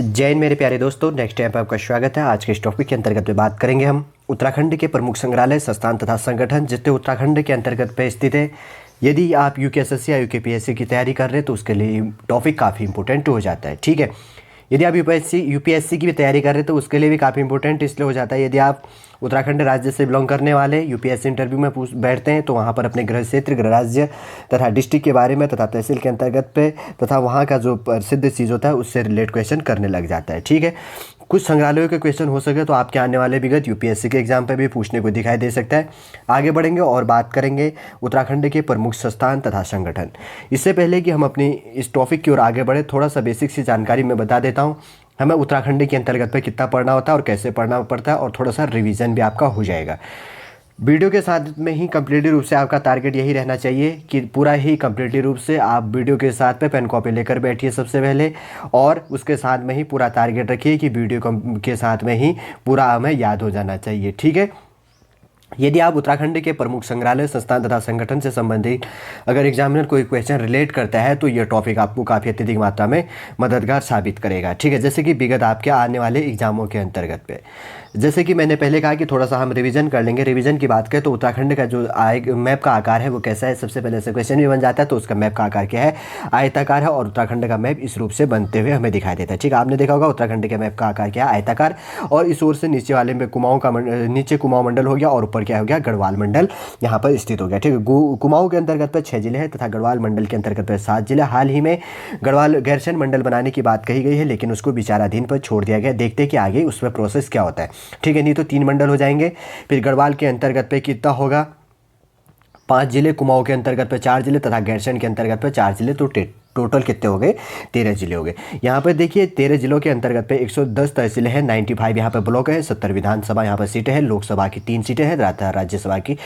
जय हिंद मेरे प्यारे दोस्तों, नेक्स्ट टाइम पर आपका स्वागत है। आज के इस टॉपिक के अंतर्गत में बात करेंगे हम उत्तराखंड के प्रमुख संग्रहालय, संस्थान तथा संगठन जितने उत्तराखंड के अंतर्गत पे स्थित है। यदि आप यूकेएसएससी या यूकेपीएससी की तैयारी कर रहे हैं तो उसके लिए टॉपिक काफ़ी इंपॉर्टेंट हो जाता है। ठीक है, यदि आप यूपीएससी की भी तैयारी कर रहे हैं तो उसके लिए भी काफ़ी इंपॉर्टेंट इसलिए हो जाता है। यदि आप उत्तराखंड राज्य से बिलोंग करने वाले यूपीएससी इंटरव्यू में बैठते हैं तो वहाँ पर अपने गृह क्षेत्र, गृह राज्य तथा डिस्ट्रिक्ट के बारे में तथा तहसील के अंतर्गत पे तथा वहाँ का जो प्रसिद्ध चीज़ होता है उससे रिलेट क्वेश्चन करने लग जाता है। ठीक है, कुछ संग्रहालयों के क्वेश्चन हो सके तो आपके आने वाले विगत यूपीएससी के एग्जाम पे भी पूछने को दिखाई दे सकता है। आगे बढ़ेंगे और बात करेंगे उत्तराखंड के प्रमुख संस्थान तथा संगठन। इससे पहले कि हम अपनी इस टॉपिक की ओर आगे बढ़े, थोड़ा सा बेसिक सी जानकारी मैं बता देता हूँ। हमें उत्तराखंड के अंतर्गत पे कितना पढ़ना होता है और कैसे पढ़ना पड़ता है, और थोड़ा सा रिवीजन भी आपका हो जाएगा। वीडियो के साथ में ही कम्प्लीटली रूप से आपका टारगेट यही रहना चाहिए कि पूरा ही कम्प्लीटली रूप से आप वीडियो के साथ पे पेन कॉपी लेकर बैठिए सबसे पहले, और उसके साथ में ही पूरा टारगेट रखिए कि वीडियो के साथ में ही पूरा हमें याद हो जाना चाहिए। ठीक है, यदि आप उत्तराखंड के प्रमुख संग्रहालय, संस्थान तथा संगठन से संबंधित अगर एग्जामिनर कोई क्वेश्चन रिलेट करता है तो यह टॉपिक आपको काफ़ी अत्यधिक मात्रा में मददगार साबित करेगा। ठीक है, जैसे कि विगत आपके आने वाले एग्जामों के अंतर्गत पे, जैसे कि मैंने पहले कहा कि थोड़ा सा हम रिवीजन कर लेंगे। रिवीजन की बात करें तो उत्तराखंड का जो मैप का आकार है वो कैसा है, सबसे पहले से क्वेश्चन भी बन जाता है। तो उसका मैप का आकार क्या है, आयताकार है, और उत्तराखंड का मैप इस रूप से बनते हुए हमें दिखाई देता है। ठीक है, आपने देखा होगा उत्तराखंड के मैप का आकार क्या है, आयताकार, और इस ओर से नीचे वाले में कुमाऊं का नीचे कुमाऊं मंडल हो गया और ऊपर क्या हो गया, गढ़वाल मंडल यहाँ पर स्थित हो गया। ठीक है, कुमाऊं के अंतर्गत पर 6 जिले हैं तथा गढ़वाल मंडल के अंतर्गत पर 7 जिले। हाल ही में गढ़वाल गैरसैंण मंडल बनाने की बात कही गई है, लेकिन उसको विचाराधीन पर छोड़ दिया गया। देखते हैं कि आगे उसमें प्रोसेस क्या होता है। ठीक है, नहीं तो 3 मंडल हो जाएंगे। फिर गढ़वाल के अंतर्गत पे कितना होगा, 5 जिले, कुमाऊं के अंतर्गत पे 4 जिले तथा गैरसैंण के अंतर्गत पे 4 जिले। तो टोटल कितने हो गए, 13 जिले हो गए। यहाँ पर देखिए 13 जिलों के अंतर्गत पे 110 तहसीलें हैं, 95 यहाँ पर ब्लॉक है, 70 विधानसभा यहाँ पर सीटें हैं, लोकसभा की 3 सीटें हैं तथा राज्यसभा की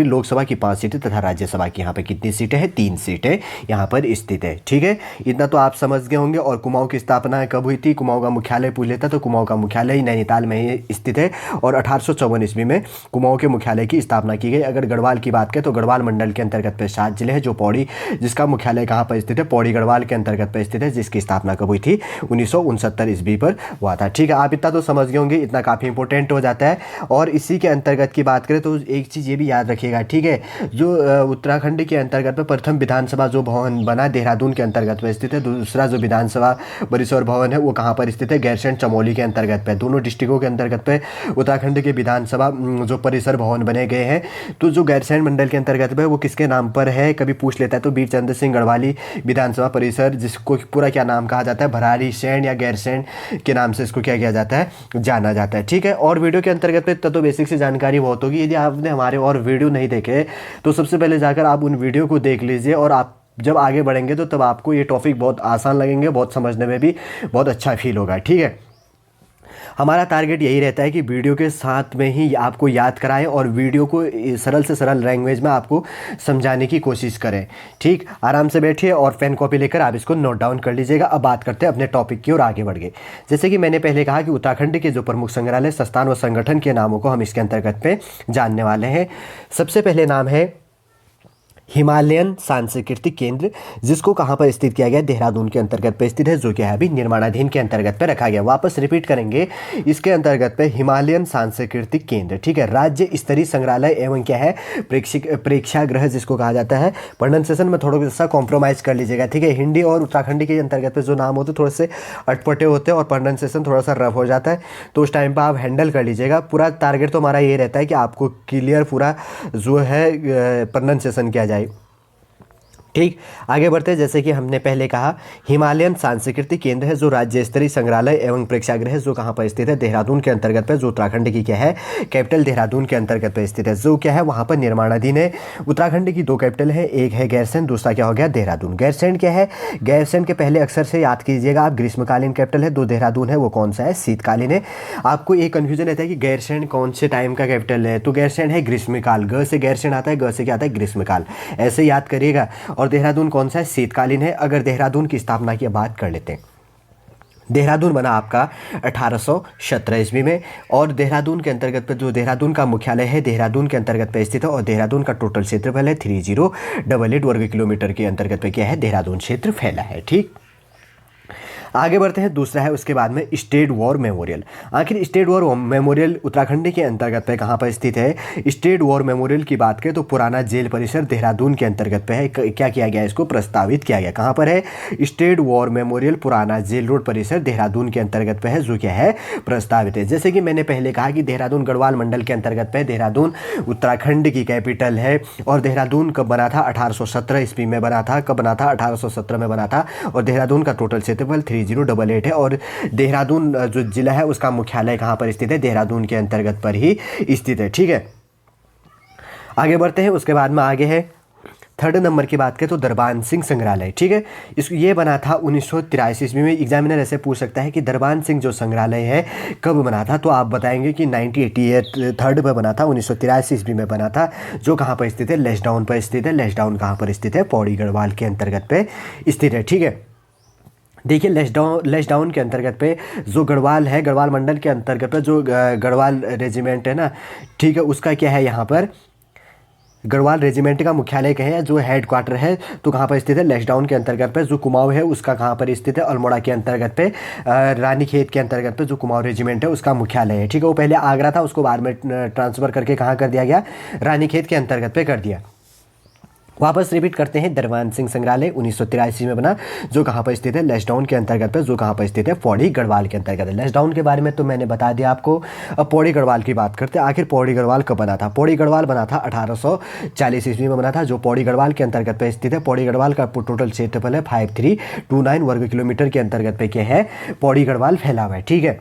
लोकसभा की 5 सीटें तथा राज्यसभा की यहाँ पर कितनी सीटें हैं, 3 सीटें यहाँ पर स्थित है। ठीक है, इतना तो आप समझ गए होंगे। और कुमाऊं की स्थापना कब हुई थी, कुमाऊं का मुख्यालय पूछ लेता तो कुमाऊं का मुख्यालय ही नैनीताल में ही स्थित है, और 1854 ईस्वी में कुमाऊं के मुख्यालय की स्थापना की गई। अगर गढ़वाल की बात करें तो गढ़वाल मंडल के अंतर्गत पे 7 जिले हैं, जो पौड़ी, जिसका मुख्यालय कहाँ पर स्थित है, पौड़ी गढ़वाल के अंतर्गत पर स्थित है, जिसकी स्थापना कब हुई थी, 1969 ईस्वी पर हुआ था। ठीक है, आप इतना तो समझ गए होंगे, इतना काफ़ी इंपॉर्टेंट हो जाता है। और इसी के अंतर्गत की बात करें तो एक चीज़ ये भी याद रखिएगा। ठीक है, जो उत्तराखंड के अंतर्गत में प्रथम विधानसभा जो भवन बना देहरादून के अंतर्गत में स्थित है, दूसरा जो विधानसभा परिसर भवन है वो कहाँ पर स्थित है, गैरसैंण चमोली के अंतर्गत पे। दोनों डिस्ट्रिक्टों के अंतर्गत पे उत्तराखंड के विधानसभा जो परिसर भवन बने गए हैं। तो जो गैरसैंण मंडल के अंतर्गत पे वो किसके नाम पर है, कभी पूछ लेता है तो वीर चंद्र सिंह गढ़वाली विधानसभा परिसर, जिसको पूरा क्या नाम कहा जाता है, भरारी सैण या गैरसैंण के नाम से इसको क्या किया जाता है, जाना जाता है। ठीक है, और वीडियो के अंतर्गत पे तो बेसिक सी जानकारी बहुत होगी। यदि आपने हमारे और वीडियो नहीं देखे तो सबसे पहले जाकर आप उन वीडियो को देख लीजिए, और आप जब आगे बढ़ेंगे तो तब आपको ये टॉपिक बहुत आसान लगेंगे, बहुत समझने में भी बहुत अच्छा फील होगा। ठीक है, हमारा टारगेट यही रहता है कि वीडियो के साथ में ही आपको याद कराएं और वीडियो को सरल से सरल लैंग्वेज में आपको समझाने की कोशिश करें। ठीक, आराम से बैठिए और पेन कॉपी लेकर आप इसको नोट डाउन कर लीजिएगा। अब बात करते हैं अपने टॉपिक की ओर आगे बढ़ गए। जैसे कि मैंने पहले कहा कि उत्तराखंड के जो प्रमुख संग्रहालय, संस्थान व संगठन के नामों को हम इसके अंतर्गत पे जानने वाले हैं। सबसे पहले नाम है हिमालयन सांस्कृतिक केंद्र, जिसको कहाँ पर स्थित किया गया, देहरादून के अंतर्गत पे स्थित है, जो क्या है अभी निर्माणाधीन के अंतर्गत पे रखा गया। वापस रिपीट करेंगे, इसके अंतर्गत पे हिमालयन सांस्कृतिक केंद्र। ठीक है, राज्य स्तरीय संग्रहालय एवं क्या है, प्रेक्षागृह जिसको कहा जाता है। प्रोनाउंसिएशन में थोड़ा सा कॉम्प्रोमाइज़ कर लीजिएगा। ठीक है, हिंदी और उत्तराखंडी के अंतर्गत पे जो नाम होते हैं थोड़े से अटपटे होते हैं और प्रोनाउंसिएशन थोड़ा सा रफ हो जाता है, तो उस टाइम पर आप हैंडल कर लीजिएगा। पूरा टारगेट तो हमारा ये रहता है कि आपको क्लियर पूरा जो है प्रोनाउंसिएशन किया जाए। ठीक, आगे बढ़ते हैं। जैसे कि हमने पहले कहा, हिमालयन सांस्कृतिक केंद्र है जो राज्य स्तरीय संग्रहालय एवं प्रेक्षागृह है, जो कहाँ पर स्थित है, देहरादून के अंतर्गत पे, जो उत्तराखंड की क्या है, कैपिटल देहरादून के अंतर्गत पे स्थित है, जो क्या है वहाँ पर निर्माणाधीन है। उत्तराखंड की 2 कैपिटल है, एक है गैरसैंण, दूसरा क्या हो गया, देहरादून। गैरसैंण क्या है, गैरसैंण के पहले अक्षर से याद कीजिएगा आप, ग्रीष्मकालीन कैपिटल है। 2 देहरादून है, वो कौन सा है, शीतकालीन है। आपको एक कन्फ्यूजन रहता है कि गैरसैंण कौन से टाइम का कैपिटल है, तो गैरसैंण है ग्रीष्मकाल, ग से गैरसैंण आता है, ग से क्या आता है, ग्रीष्मकाल, ऐसे याद करिएगा। और देहरादून कौन सा है, शीतकालीन है। अगर देहरादून की स्थापना की बात कर लेते हैं, देहरादून बना आपका 1817 ईस्वी में, और देहरादून के अंतर्गत पर जो देहरादून का मुख्यालय है देहरादून के अंतर्गत पे स्थित है, और देहरादून का टोटल क्षेत्रफल है 3088 वर्ग किलोमीटर के अंतर्गत पे क्या है, देहरादून क्षेत्र फैला है। ठीक, आगे बढ़ते हैं, दूसरा है उसके बाद में स्टेट वॉर मेमोरियल। आखिर स्टेट वॉर मेमोरियल उत्तराखंड के अंतर्गत पे कहाँ पर स्थित है? स्टेट वॉर मेमोरियल की बात करें तो पुराना जेल परिसर देहरादून के अंतर्गत पे है। क्या किया गया, इसको प्रस्तावित किया गया। कहाँ पर है? स्टेट वॉर मेमोरियल पुराना जेल रोड परिसर देहरादून के अंतर्गत पे है, जो क्या है, प्रस्तावित है। जैसे कि मैंने पहले कहा कि देहरादून गढ़वाल मंडल के अंतर्गत पे, देहरादून उत्तराखंड की कैपिटल है। और देहरादून कब बना था? 1817 ईस्वी में बना था। कब बना था? 1817 में बना था। और देहरादून का टोटल क्षेत्रफल 3088 है। और देहरादून जो जिला है उसका मुख्यालय कहाँ पर स्थित है? देहरादून के अंतर्गत पर ही स्थित है। ठीक है, आगे बढ़ते हैं। उसके बाद में आगे है थर्ड नंबर की बात करें तो दरबान सिंह संग्रहालय। ठीक है, ये बना था 1983 ईस्वी में। एग्जामिनर ऐसे पूछ सकता है कि दरबान सिंह जो संग्रहालय है कब बना था, तो आप बताएंगे कि 1988 थर्ड में बना था, 1983 ईस्वी में बना था। जो कहाँ पर स्थित है? लेसडाउन पर स्थित है। लेसडाउन कहाँ पर स्थित है? पौड़ी गढ़वाल के अंतर्गत पे स्थित है। ठीक है, देखिए लेसडाउन के अंतर्गत पे जो गढ़वाल है, गढ़वाल मंडल के अंतर्गत पे जो गढ़वाल रेजिमेंट है ना, ठीक है, उसका क्या है, यहाँ पर गढ़वाल रेजिमेंट का मुख्यालय कहे है, जो हेड क्वार्टर है, तो कहाँ पर स्थित है? लेसडाउन के अंतर्गत पे। जो कुमाऊं है उसका कहाँ पर स्थित है? अल्मोड़ा के अंतर्गत पे। रानीखेत के अंतर्गत पे जो कुमाऊं रेजिमेंट है उसका मुख्यालय है। ठीक है, वो पहले आगरा था, उसको बाद में ट्रांसफ़र करके कहाँ कर दिया गया? रानीखेत के अंतर्गत पे कर दिया। वापस रिपीट करते हैं, दरबान सिंह संग्रहालय 1983 में बना, जो कहाँ पर स्थित है? लेसडाउन के अंतर्गत पे, जो कहाँ पर स्थित है? पौड़ी गढ़वाल के अंतर्गत है। लेसडाउन के बारे में तो मैंने बता दिया आपको। अब पौड़ी गढ़वाल की बात करते हैं। आखिर पौड़ी गढ़वाल कब बना था? पौड़ी गढ़वाल बना था 1840 ईस्वी में बना था, जो पौड़ी गढ़वाल के अंतर्गत पे स्थित है। पौड़ी गढ़वाल का टोटल क्षेत्रफल है 5329 वर्ग किलोमीटर के अंतर्गत पे क्या है? पौड़ी गढ़वाल फैला हुआ है। ठीक है,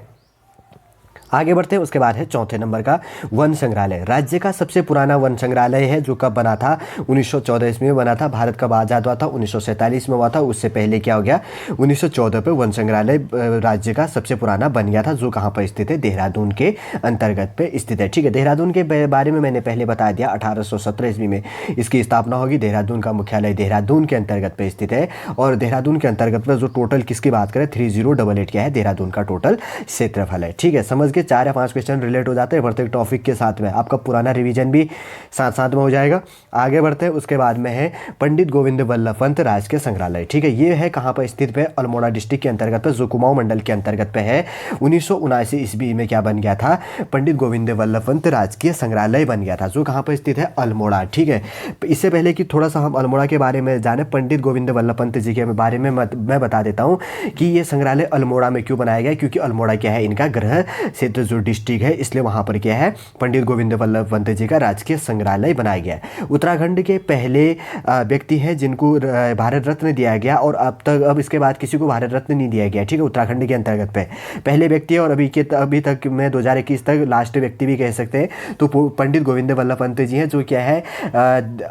आगे बढ़ते हैं। उसके बाद है चौथे नंबर का वन संग्रहालय। राज्य का सबसे पुराना वन संग्रहालय है, जो कब बना था? 1914 ईस्वी में बना था। भारत कब आज़ाद हुआ था? 1947 में हुआ था। उससे पहले क्या हो गया? 1914 पे वन संग्रहालय राज्य का सबसे पुराना बन गया था, जो कहाँ पर स्थित है? देहरादून के अंतर्गत पे स्थित है। ठीक है, देहरादून के बारे में मैंने पहले बता दिया। 1817 ईस्वी में इसकी स्थापना होगी। देहरादून का मुख्यालय देहरादून के अंतर्गत पे स्थित है। और देहरादून के अंतर्गत पर जो टोटल किसकी बात करें? 3088 क्या है? देहरादून का टोटल क्षेत्रफल है। ठीक है, समझ के 4 या 5 क्वेश्चन रिलेट हो जाते हैं प्रत्येक टॉपिक के साथ में। आपका पुराना रिवीजन भी साथ साथ में हो जाएगा। आगे बढ़ते हैं। उसके बाद में है पंडित गोविंद वल्लभ पंत राजकीय संग्रहालय। ठीक है, ये है कहाँ पर स्थित है? अल्मोड़ा डिस्ट्रिक्ट के अंतर्गत पे, जो कुमाऊं मंडल के अंतर्गत पे है। 1979 ईस्वी में क्या बन गया था? पंडित गोविंद वल्लभ पंत राजकीय संग्रहालय बन गया था, जो कहाँ पर स्थित है? अल्मोड़ा। ठीक है, इससे पहले कि थोड़ा सा हम अल्मोड़ा के बारे में जाने, पंडित गोविंद वल्लभ पंत जी के बारे में मैं बता देता हूँ कि ये संग्रहालय अल्मोड़ा में क्यों बनाया गया। क्योंकि अल्मोड़ा क्या है? इनका गृह क्षेत्र जो डिस्ट्रिक्ट है, इसलिए वहाँ पर क्या है? पंडित गोविंद वल्लभ पंत जी का राजकीय संग्रहालय बनाया गया है। उत्तराखंड के पहले व्यक्ति हैं जिनको भारत रत्न दिया गया, और अब इसके बाद किसी को भारत रत्न नहीं दिया गया। ठीक है, उत्तराखंड के अंतर्गत पे पहले व्यक्ति है, और अभी तक में 2021 तक लास्ट व्यक्ति भी कह सकते हैं। तो पंडित गोविंद वल्लभ पंत जी हैं, जो क्या है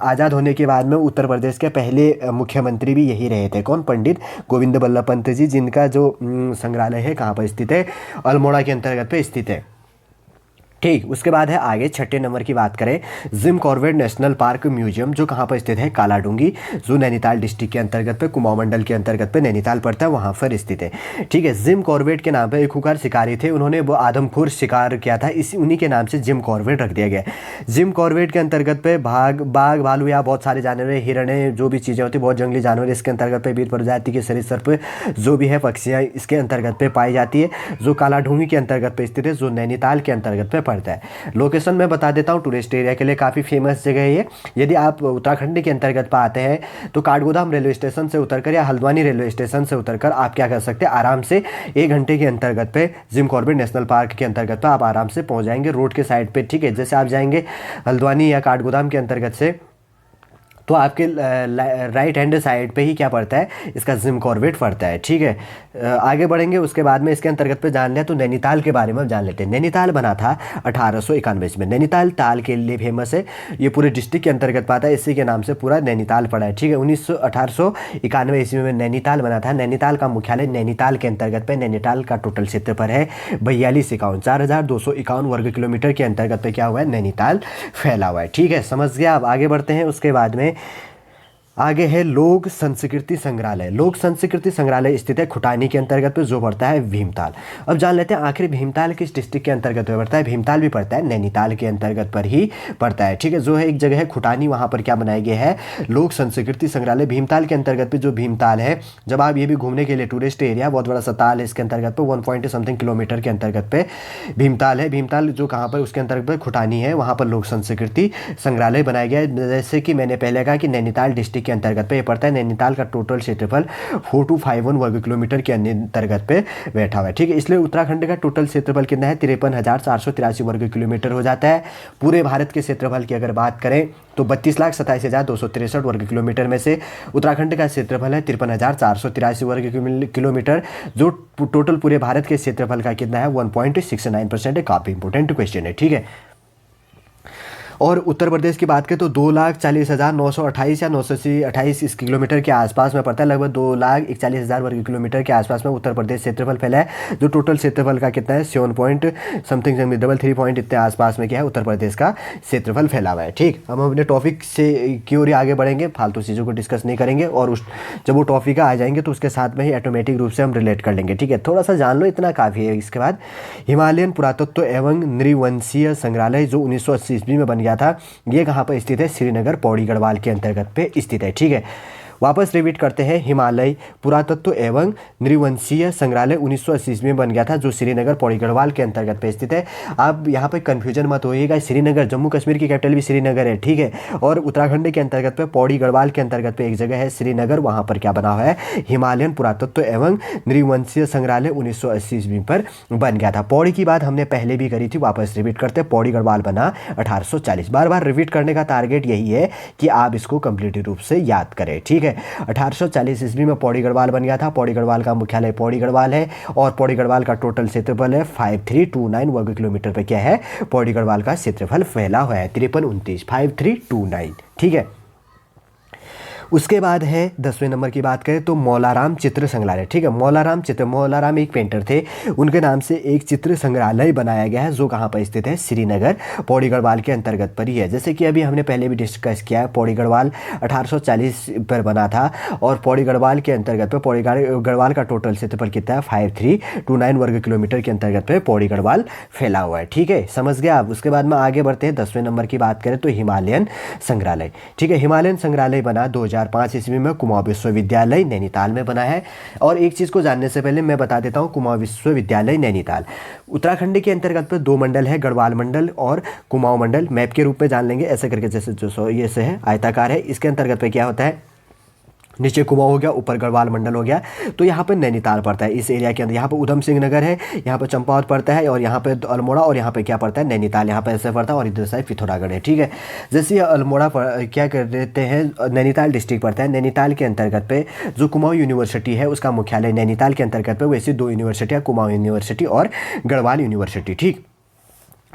आज़ाद होने के बाद में उत्तर प्रदेश के पहले मुख्यमंत्री भी यही रहे थे। कौन? पंडित गोविंद वल्लभ पंत जी, जिनका जो संग्रहालय है कहाँ पर स्थित है? अल्मोड़ा के अंतर्गत पे स्थित है। ठीक, उसके बाद है आगे छठे नंबर की बात करें, Jim Corbett national park museum, जो कहाँ पर स्थित है? कालाडूंगी, जो नैनीताल डिस्ट्रिक्ट के अंतर्गत पे, कुमाऊं मंडल के अंतर्गत पे नैनीताल पड़ता है, वहाँ पर स्थित है। ठीक है, जिम कॉर्बेट के नाम पे एक खूंखार शिकारी थे, उन्होंने वो आदमखोर शिकार किया था, उन्हीं के नाम से जिम कॉर्बेट रख दिया गया। जिम कॉर्बेट के अंतर्गत पे बाघ, भालू या बहुत सारे जानवर, हिरणे, जो भी चीज़ें होती है, बहुत जंगली जानवर इसके अंतर्गत पे, विविध प्रजाति के सरीसृप जो भी है, पक्षियाँ इसके अंतर्गत पे पाई जाती है, जो कालाडूंगी के अंतर्गत पे स्थित है, जो नैनीताल के अंतर्गत पे पड़ता है। लोकेशन मैं बता देता हूँ, टूरिस्ट एरिया के लिए काफ़ी फेमस जगह है ये। यदि आप उत्तराखंड के अंतर्गत पर आते हैं तो काठगोदाम रेलवे स्टेशन से उतरकर या हल्द्वानी रेलवे स्टेशन से उतरकर आप क्या कर सकते हैं? आराम से 1 घंटे के अंतर्गत पे जिम कॉर्बेट नेशनल पार्क के अंतर्गत पे आप आराम से पहुँच जाएंगे, रोड के साइड पे। ठीक है, जैसे आप जाएंगे हल्द्वानी या काठगोदाम के अंतर्गत से, तो आपके राइट हैंड साइड पे ही क्या पड़ता है? इसका जिम कॉर्बेट पड़ता है। ठीक है, आगे बढ़ेंगे। उसके बाद में इसके अंतर्गत पे जान लिया, तो नैनीताल के बारे में जान लेते हैं। नैनीताल बना था 1891 में। नैनीताल ताल के लिए फेमस है, ये पूरे डिस्ट्रिक्ट के अंतर्गत पाता है, इसी के नाम से पूरा नैनीताल पड़ा है। ठीक है, 1891 ईस्वी में नैनीताल बना था। नैनीताल का मुख्यालय नैनीताल के अंतर्गत पे। नैनीताल का टोटल क्षेत्रफल है 4251 वर्ग किलोमीटर के अंतर्गत पे क्या हुआ है? नैनीताल फैला हुआ है। ठीक है, समझ गया। अब आगे बढ़ते हैं। उसके बाद में आगे है लोक संस्कृति संग्रहालय। लोक संस्कृति संग्रहालय स्थित है खुटानी के अंतर्गत पे, जो पड़ता है भीमताल। अब जान लेते हैं आखिर भीमताल किस डिस्ट्रिक्ट के अंतर्गत में पड़ता है। भीमताल भी पड़ता है नैनीताल के अंतर्गत पर ही पड़ता है, ठीक है। जो है एक जगह है खुटानी, वहाँ पर क्या बनाया गया है, लोक संस्कृति संग्रहालय भीमताल के अंतर्गत पे। जो भीमताल है, जब आप ये भी घूमने के लिए टूरिस्ट एरिया, बहुत बड़ा सा ताल है इसके अंतर्गत पे, 1 किलोमीटर के अंतर्गत पे भीमताल है। भीमताल जो कहाँ पर, उसके अंतर्गत खुटानी है, वहाँ पर लोक संस्कृति संग्रहालय बनाया गया है। जैसे कि मैंने पहले कहा कि नैनीताल डिस्ट्रिक्ट के अंतर्गत पे पड़ता है। नैनीताल का टोटल क्षेत्रफल 4251 वर्ग किलोमीटर के अंतर्गत पे बैठा हुआ है, ठीक है। इसलिए उत्तराखंड का टोटल क्षेत्रफल कितना है, 53,483 वर्ग किलोमीटर हो जाता है। पूरे भारत के क्षेत्रफल की अगर बात करें तो 32,27,263 वर्ग किलोमीटर में से उत्तराखंड का क्षेत्रफल है 53,483 वर्ग किलोमीटर, जो टोटल पूरे भारत के क्षेत्रफल का कितना है, 1.69% है। काफ़ी इंपॉर्टेंट क्वेश्चन है, ठीक है। और उत्तर प्रदेश की बात करें तो 2,40,928 या 928 इस किलोमीटर के आसपास में पड़ता है। लगभग 2,41,000 वर्ग किलोमीटर के आसपास में उत्तर प्रदेश क्षेत्रफल फैला है, जो टोटल क्षेत्रफल का कितना है, 7 पॉइंट समथिंग 3 पॉइंट इतने आसपास में क्या है, उत्तर प्रदेश का क्षेत्रफल फैला हुआ है, ठीक। हम अपने टॉपिक से की ओर आगे बढ़ेंगे, फालतू चीज़ों को डिस्कस नहीं करेंगे, और जब वो टॉपिक आ जाएंगे तो उसके साथ में ही ऑटोमेटिक रूप से हम रिलेट कर लेंगे, ठीक है। थोड़ा सा जान लो, इतना काफ़ी है। इसके बाद हिमालयन पुरातत्व एवं नृवंशीय संग्रहालय, जो 1980 ईस्वी में बन गया था, ये कहाँ पर स्थित है, श्रीनगर पौड़ी गढ़वाल के अंतर्गत पे स्थित है, ठीक है। वापस रिपीट करते हैं, हिमालय पुरातत्व एवं नृवंशीय संग्रहालय 1980 ईस्वी में बन गया था, जो श्रीनगर पौड़ी गढ़वाल के अंतर्गत पे स्थित है। आप यहाँ पे कन्फ्यूजन मत होइएगा, श्रीनगर जम्मू कश्मीर की कैपिटल भी श्रीनगर है, ठीक है। और उत्तराखंड के अंतर्गत पे पौड़ी गढ़वाल के अंतर्गत पे एक जगह है श्रीनगर, वहाँ पर क्या बना हुआ है, हिमालयन पुरातत्व एवं नृवंशीय संग्रहालय 1980 ईस्वी पर बन गया था। पौड़ी की बात हमने पहले भी करी थी, वापस रिपीट करते हैं। पौड़ी गढ़वाल बना 1840। बार बार रिपीट करने का टारगेट यही है कि आप इसको कंप्लीट रूप से याद करें, ठीक है। 1840 ईस्वी में पौड़ी गढ़वाल बन गया था। पौड़ी गढ़वाल का मुख्यालय पौड़ी गढ़वाल है, और पौड़ी गढ़वाल का टोटल क्षेत्रफल है 5329 वर्ग किलोमीटर पे क्या है, पौड़ी गढ़वाल का क्षेत्रफल फैला हुआ है, 5329 ठीक है। उसके बाद है 10वें नंबर की बात करें तो मौलाराम चित्र संग्रहालय, ठीक है। मौलाराम एक पेंटर थे, उनके नाम से एक चित्र संग्रहालय बनाया गया है, जो कहाँ पर स्थित है, श्रीनगर पौड़ी गढ़वाल के अंतर्गत पर ही है। जैसे कि अभी हमने पहले भी डिस्कस किया है, पौड़ी गढ़वाल 1840 पर बना था, और पौड़ी गढ़वाल के अंतर्गत पर पौड़ी गढ़वाल का टोटल क्षेत्रफल कितना है, 5329 वर्ग किलोमीटर के अंतर्गत पर पौड़ी गढ़वाल फैला हुआ है, ठीक है। समझ गया आप। उसके बाद में आगे बढ़ते हैं, 10वें नंबर की बात करें तो हिमालयन संग्रहालय, ठीक है। हिमालयन संग्रहालय बना 2005 ईस्वी में कुमाऊं विश्वविद्यालय नैनीताल में बना है। और एक चीज़ को जानने से पहले मैं बता देता हूँ, कुमाऊं विश्वविद्यालय नैनीताल उत्तराखंड के अंतर्गत पर 2 मंडल है, गढ़वाल मंडल और कुमाऊं मंडल। मैप के रूप में जान लेंगे ऐसे करके, जैसे जो ये से है आयताकार है, इसके अंतर्गत पे क्या होता है, नीचे कुमाऊं हो गया, ऊपर गढ़वाल मंडल हो गया, तो यहाँ पर नैनीताल पड़ता है इस एरिया के अंदर। यहाँ पर उधम सिंह नगर है, यहाँ पर चंपावत पड़ता है, और यहाँ पे अल्मोड़ा, और यहाँ पे क्या पड़ता है, नैनीताल यहाँ पे ऐसे पड़ता है, और इधर साइड पिथौरागढ़ है, ठीक है। जैसे ये अल्मोड़ा क्या कर देते हैं, नैनीताल डिस्ट्रिक्ट पड़ता है। नैनीताल के अंतर्गत पे जो कुमाऊं यूनिवर्सिटी है, उसका मुख्यालय नैनीताल के अंतर्गत पे, वैसे 2 यूनिवर्सिटियाँ, कुमाऊं यूनिवर्सिटी और गढ़वाल यूनिवर्सिटी, ठीक।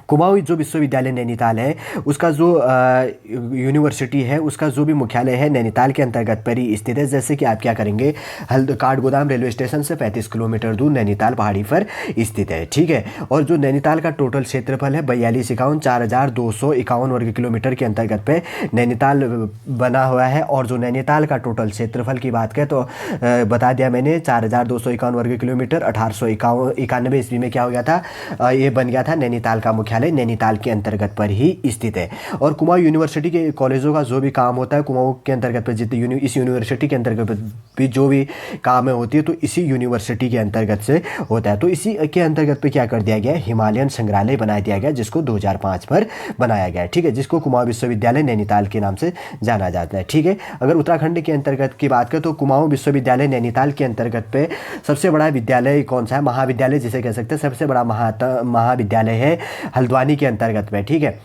कुमाऊं जो विश्वविद्यालय नैनीताल है, उसका जो यूनिवर्सिटी है, उसका जो भी मुख्यालय है नैनीताल के अंतर्गत पर ही स्थित है। जैसे कि आप क्या करेंगे, काठगोदाम रेलवे स्टेशन से 35 किलोमीटर दूर नैनीताल पहाड़ी पर स्थित है, ठीक है। और जो नैनीताल का टोटल क्षेत्रफल है 4251 वर्ग किलोमीटर के अंतर्गत पे नैनीताल बना हुआ है। और जो नैनीताल का टोटल क्षेत्रफल की बात करें तो बता दिया मैंने, 4251 वर्ग किलोमीटर। 1891 ईस्वी में क्या हो गया था, ये बन गया था नैनीताल का मुख्यालय नैनीताल के अंतर्गत पर ही स्थित है। और कुमाऊं यूनिवर्सिटी के कॉलेजों का जो भी काम होता है, कुमाऊं के अंतर्गत पर जितने इस यूनिवर्सिटी के अंतर्गत भी जो भी काम होती है, तो इसी यूनिवर्सिटी के अंतर्गत से होता है। तो इसी के अंतर्गत पे क्या कर दिया गया, हिमालयन संग्रहालय बना दिया गया, जिसको 2005 पर बनाया गया है, ठीक है, जिसको कुमाऊं विश्वविद्यालय नैनीताल के नाम से जाना जाता है, ठीक है। अगर उत्तराखंड के अंतर्गत की बात करें तो कुमाऊं विश्वविद्यालय नैनीताल के अंतर्गत पे सबसे बड़ा विद्यालय कौन सा है, महाविद्यालय जिसे कह सकते हैं, सबसे बड़ा महाविद्यालय है हल्द्वानी के अंतर्गत में, ठीक है,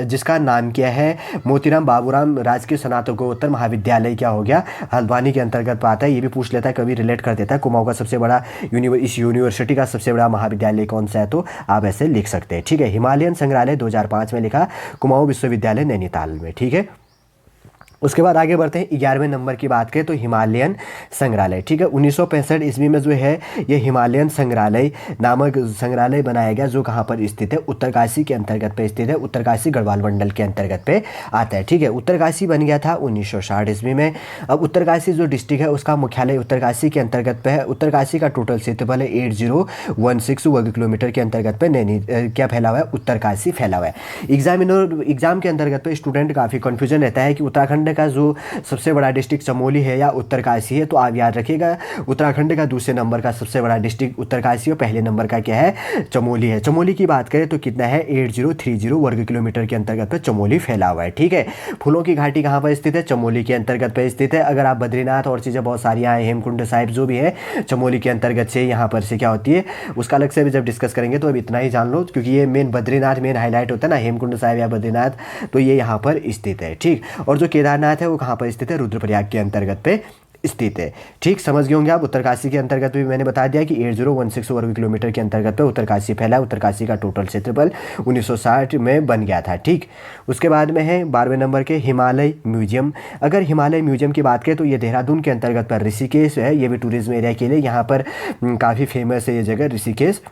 जिसका नाम क्या है, मोतीराम बाबूराम राजकीय स्नातकोत्तर महाविद्यालय क्या हो गया, हल्द्वानी के अंतर्गत आता है। ये भी पूछ लेता है, कभी रिलेट कर देता है, कुमाऊं का सबसे बड़ा इस यूनिवर्सिटी का सबसे बड़ा महाविद्यालय कौन सा है, तो आप ऐसे लिख सकते हैं, ठीक है। हिमालयन संग्रहालय 2005 में लिखा, कुमाऊं विश्वविद्यालय नैनीताल में, ठीक है। उसके बाद आगे बढ़ते हैं 11वें नंबर की बात करें तो हिमालयन संग्रहालय। ठीक है, 1965 ईस्वी में जो है ये हिमालयन संग्रहालय नामक संग्रहालय बनाया गया, जो कहाँ पर स्थित है, उत्तरकाशी के अंतर्गत पे स्थित है, उत्तरकाशी गढ़वाल मंडल के अंतर्गत पे आता है। ठीक है, उत्तरकाशी बन गया था 1960 ईस्वी में। अब उत्तरकाशी जो डिस्ट्रिक्ट है उसका मुख्यालय उत्तरकाशी के अंतर्गत पे है। उत्तरकाशी का टोटल क्षेत्रफल है 8016 वर्ग किलोमीटर के अंतर्गत पे क्या फैला हुआ है, उत्तरकाशी फैला हुआ है। एग्जाम के अंतर्गत पे स्टूडेंट काफ़ी कन्फ्यूजन रहता है कि उत्तराखंड का जो सबसे बड़ा डिस्ट्रिक्ट चमोली है या उत्तरकाशी है, तो आप याद रखिएगा उत्तराखंड का दूसरे नंबर का सबसे बड़ा डिस्ट्रिक्ट उत्तरकाशी और पहले नंबर का क्या है, चमोली है। चमोली की बात करें तो कितना है, 8030 वर्ग किलोमीटर के अंतर्गत पे चमोली फैला हुआ है। ठीक है, फूलों की घाटी कहाँ पर स्थित है, चमोली के अंतर्गत पे स्थित है। अगर आप बद्रीनाथ और चीज़ें बहुत सारी यहाँ हेमकुंड साहिब जो भी है चमोली के अंतर्गत से यहाँ पर से क्या होती है, उसका अलग से भी जब डिस्कस करेंगे तो अब इतना ही जान लो, क्योंकि ये मेन बद्रीनाथ मेन हाईलाइट होता है ना, हेमकुंड साहिब या बद्रीनाथ, तो ये यहाँ पर स्थित है। ठीक, और जो केदारनाथ है वो कहाँ पर स्थित है, रुद्रप्रयाग के अंतर्गत पे स्थित है। ठीक, समझ गए होंगे आप। उत्तरकाशी के अंतर्गत भी मैंने बता दिया कि 8016 वर्ग किलोमीटर के अंतर्गत पे उत्तरकाशी फैला है। उत्तरकाशी का टोटल क्षेत्रफल 1960 में बन गया था। ठीक, उसके बाद में है 12वें नंबर के हिमालय म्यूजियम। अगर हिमालय म्यूजियम की बात करें तो ये देहरादून के अंतर्गत पर ऋषिकेश है, ये भी टूरिज्म एरिया के लिए यहाँ पर काफ़ी फेमस है ये जगह ऋषिकेश।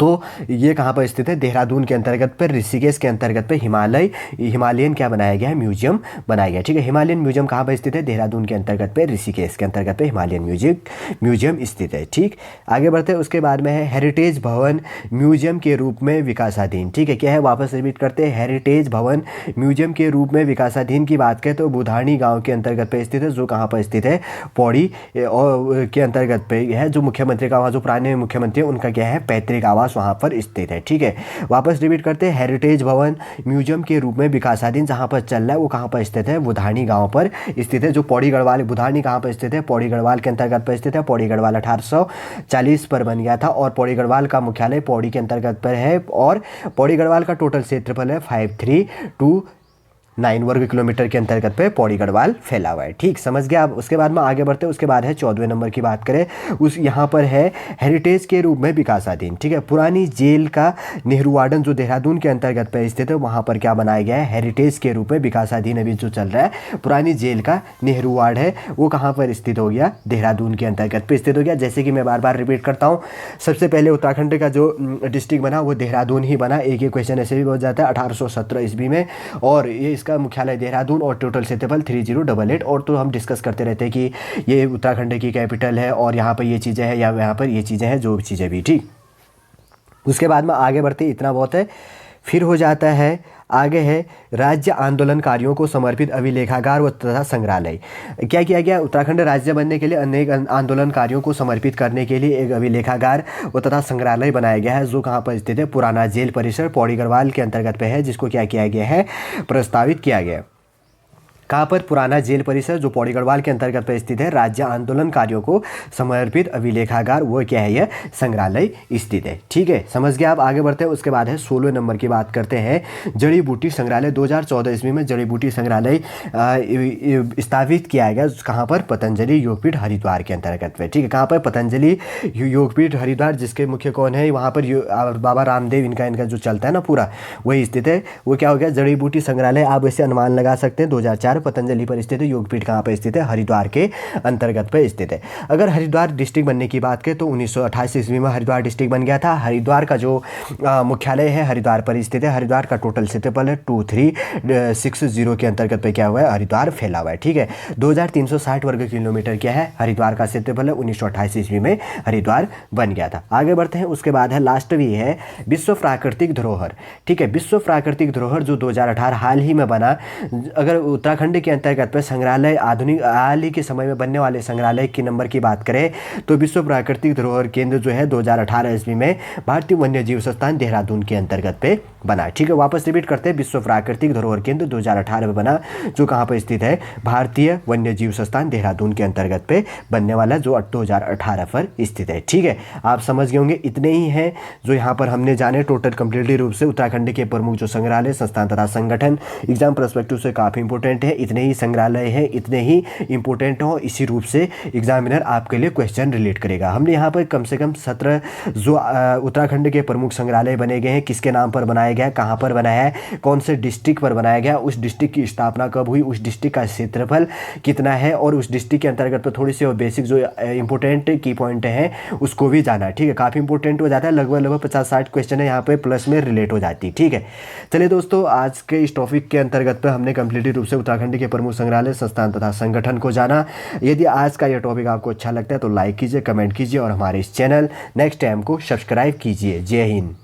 तो ये कहाँ पर स्थित है, देहरादून के अंतर्गत पर ऋषिकेश के अंतर्गत पे हिमालयन क्या बनाया गया है, म्यूजियम बनाया गया। ठीक है, हिमालयन म्यूजियम कहाँ पर स्थित है, देहरादून के अंतर्गत पे ऋषिकेश के अंतर्गत पे हिमालयन म्यूजियम स्थित है। ठीक, आगे बढ़ते हैं। उसके बाद में है हेरिटेज भवन म्यूजियम के रूप में विकासाधीन। ठीक है, क्या है, वापस रिपीट करते हैं, हेरिटेज भवन म्यूजियम के रूप में विकासाधीन की बात करें तो बुधानी गाँव के अंतर्गत पे स्थित है, जो कहाँ पर स्थित है, पौड़ी के अंतर्गत पे है। जो मुख्यमंत्री का वहाँ जो पुराने मुख्यमंत्री है उनका क्या है, पैतृक आवास वहाँ पर स्थित है। ठीक है, वापस रिपीट करते हैं, हेरिटेज भवन म्यूजियम के रूप में विकासाधीन जहाँ पर चल रहा है वो कहाँ पर स्थित है, बुधानी गांव पर स्थित है। जो पौड़ी गढ़वाल, बुधानी कहाँ पर स्थित है, पौड़ी गढ़वाल के अंतर्गत पर स्थित है। पौड़ी गढ़वाल 1840 पर बन गया था और पौड़ी गढ़वाल का मुख्यालय पौड़ी के अंतर्गत पर है। और पौड़ी गढ़वाल का टोटल क्षेत्रफल है 5329 वर्ग किलोमीटर के अंतर्गत पे पौड़ी गढ़वाल फैला हुआ है। ठीक, समझ गया आप। उसके बाद में आगे बढ़ते हैं। उसके बाद है 14वें नंबर की बात करें, उस यहाँ पर है हेरिटेज के रूप में विकासाधीन। ठीक है, पुरानी जेल का नेहरू वार्डन जो देहरादून के अंतर्गत पे स्थित है वहाँ पर क्या बनाया गया है, हेरिटेज के रूप में विकासाधीन अभी जो चल रहा है पुरानी जेल का नेहरू वार्ड है वो कहाँ पर स्थित हो गया, देहरादून के अंतर्गत पे स्थित हो गया। जैसे कि मैं बार बार रिपीट करता हूँ, सबसे पहले उत्तराखंड का जो डिस्ट्रिक्ट बना वो देहरादून ही बना। एक क्वेश्चन ऐसे भी हो जाता है 1817 ईस्वी में, और ये इसका मुख्यालय देहरादून और टोटल क्षेत्रफल 3088। और तो हम डिस्कस करते रहते हैं कि ये उत्तराखंड की कैपिटल है और यहाँ पर ये चीज़ें हैं या यहाँ पर ये चीज़ें हैं, जो भी चीज़ें भी। ठीक, उसके बाद में आगे बढ़ते, इतना बहुत है। फिर हो जाता है आगे है राज्य आंदोलनकारियों को समर्पित अभिलेखागार व तथा संग्रहालय। क्या किया गया, उत्तराखंड राज्य बनने के लिए अनेक आंदोलनकारियों को समर्पित करने के लिए एक अभिलेखागार व तथा संग्रहालय बनाया गया है, जो कहाँ पर स्थित है, पुराना जेल परिसर पौड़ी गढ़वाल के अंतर्गत पे है, जिसको क्या किया गया है, प्रस्तावित किया गया। कहाँ पर, पुराना जेल परिसर जो पौड़ी गढ़वाल के अंतर्गत पर स्थित है। राज्य आंदोलनकारियों को समर्पित अभिलेखागार वो क्या है, यह संग्रहालय स्थित है। ठीक है, समझ गया आप। आगे बढ़ते हैं। उसके बाद है 16वें नंबर की बात करते हैं, जड़ी बूटी संग्रहालय। 2014 ईस्वी में जड़ी बूटी संग्रहालय स्थापित किया गया, कहाँ पर, पतंजलि योगपीठ हरिद्वार के अंतर्गत पे। ठीक है, कहाँ पर, पतंजलि योगपीठ हरिद्वार, जिसके मुख्य कौन है वहाँ पर, बाबा रामदेव, इनका जो चलता है ना पूरा वही स्थित है। वो क्या हो गया, जड़ी बूटी संग्रहालय। आप वैसे अनुमान लगा सकते हैं 2004 पतंजलि पर स्थित है। योगपीठ कहाँ पर स्थित है, हरिद्वार के अंतर्गत पर स्थित है। अगर हरिद्वार डिस्ट्रिक्ट बनने की बात करें तो 1928 ईस्वी में हरिद्वार डिस्ट्रिक्ट बन गया था। हरिद्वार का जो मुख्यालय है हरिद्वार पर स्थित है। हरिद्वार का टोटल क्षेत्रफल है 2360 के अंतर्गत पे क्या हुआ है, हरिद्वार फैला हुआ है। ठीक है, 2360 वर्ग किलोमीटर क्या है, हरिद्वार का क्षेत्रफल है। 1928 ईस्वी में हरिद्वार बन गया था। आगे बढ़ते हैं। उसके बाद है लास्ट भी है विश्व प्राकृतिक धरोहर। ठीक है, विश्व प्राकृतिक धरोहर जो 2018 हाल ही में बना। अगर उत्तराखंड के अंतर्गत पर संग्रहालय आधुनिक हाल ही के समय में बनने वाले संग्रहालय की नंबर की बात करें तो विश्व प्राकृतिक धरोहर केंद्र जो है 2018 ईस्वी में भारतीय वन्य जीव संस्थान देहरादून के अंतर्गत पे बना। ठीक है, वापस रिपीट करते हैं, विश्व प्राकृतिक धरोहर केंद्र 2018 में बना, जो कहाँ पर स्थित है, भारतीय वन्य जीव संस्थान देहरादून के अंतर्गत पे बनने वाला, जो 2018 पर स्थित है। ठीक है, आप समझ गए होंगे। इतने ही हैं जो यहाँ पर हमने जाने टोटल कंप्लीटली रूप से उत्तराखंड के प्रमुख जो संग्रहालय, संस्थान तथा संगठन। एग्जाम पर्सपेक्टिव से काफ़ी इंपॉर्टेंट है। इतने ही संग्रहालय हैं, इतने ही इंपॉर्टेंट हो, इसी रूप से एग्जामिनर आपके लिए क्वेश्चन रिलेट करेगा। हमने यहाँ पर कम से कम 17 जो उत्तराखंड के प्रमुख संग्रहालय बने गए हैं, किसके नाम पर बनाया गया, कहाँ पर बनाया है, कौन से डिस्ट्रिक्ट पर बनाया गया, उस डिस्ट्रिक्ट की स्थापना कब हुई, उस डिस्ट्रिक्ट का क्षेत्रफल कितना है, और उस डिस्ट्रिक्ट के अंतर्गत पर थोड़ी सी और बेसिक जो इंपॉर्टेंट की पॉइंट हैं उसको भी जाना है। ठीक है, काफ़ी इंपॉर्टेंट हो जाता है, लगभग 50-60 क्वेश्चन है यहाँ पे प्लस में रिलेट हो जाती है। ठीक है, चलिए दोस्तों, आज के इस टॉपिक के अंतर्गत पर हमने कंप्लीटली रूप से उत्तराखंड के प्रमुख संग्रहालय, संस्थान तथा संगठन को जाना। यदि आज का यह टॉपिक आपको अच्छा लगता है तो लाइक कीजिए, कमेंट कीजिए और हमारे इस चैनल नेक्स्ट टाइम को सब्सक्राइब कीजिए। जय हिंद।